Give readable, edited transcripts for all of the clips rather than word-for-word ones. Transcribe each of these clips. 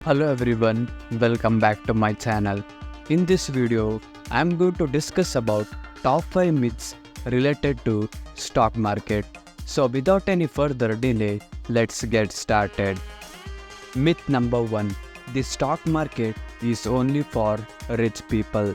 Hello everyone, welcome back to my channel. In this video, I am going to discuss about top 5 myths related to stock market. So without any further delay, let's get started. Myth number 1. The stock market is only for rich people.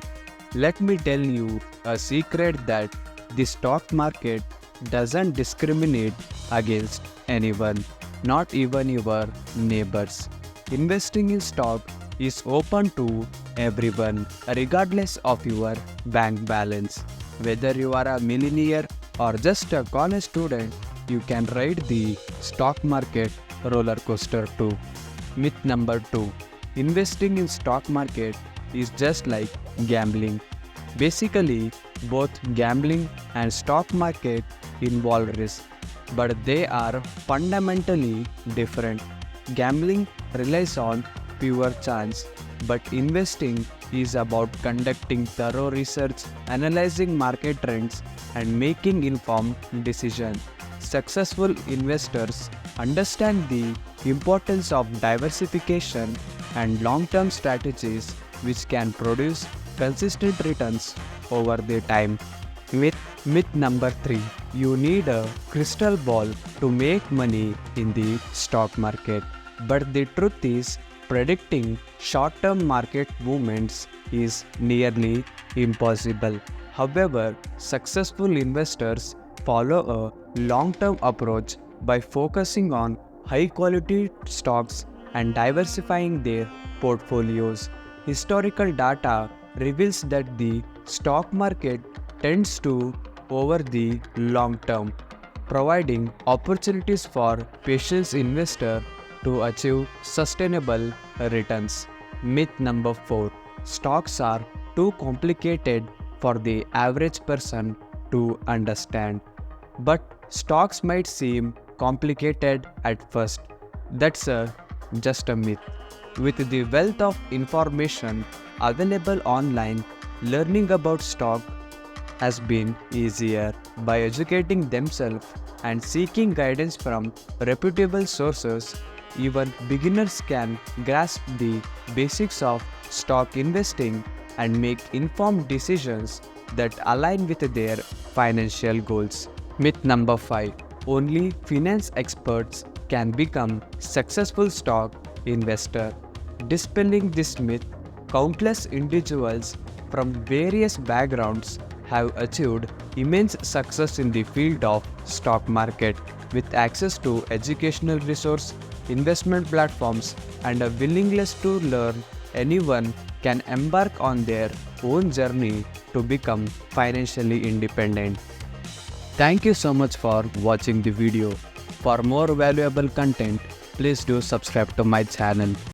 Let me tell you a secret that the stock market doesn't discriminate against anyone, not even your neighbors. Investing in stock is open to everyone, regardless of your bank balance. Whether you are a millionaire or just a college student, you can ride the stock market roller coaster too. Myth number 2. Investing in stock market is just like gambling. Basically, both gambling and stock market involve risk, but they are fundamentally different. Gambling relies on pure chance, but investing is about conducting thorough research, analyzing market trends, and making informed decisions. Successful investors understand the importance of diversification and long-term strategies which can produce consistent returns over the time. Myth number 3. You need a crystal ball to make money in the stock market. But the truth is, predicting short-term market movements is nearly impossible. However, successful investors follow a long-term approach by focusing on high-quality stocks and diversifying their portfolios. Historical data reveals that the stock market tends to over the long term, providing opportunities for patient investors to achieve sustainable returns. Myth number 4. Stocks are too complicated for the average person to understand. But stocks might seem complicated at first. That's just a myth. With the wealth of information available online, learning about stock has been easier. By educating themselves and seeking guidance from reputable sources, even beginners can grasp the basics of stock investing and make informed decisions that align with their financial goals. Myth number 5. Only finance experts can become successful stock investor. Dispelling this myth, countless individuals from various backgrounds have achieved immense success in the field of stock market. With access to educational resources, investment platforms, and a willingness to learn, anyone can embark on their own journey to become financially independent. Thank you so much for watching the video. For more valuable content, please do subscribe to my channel.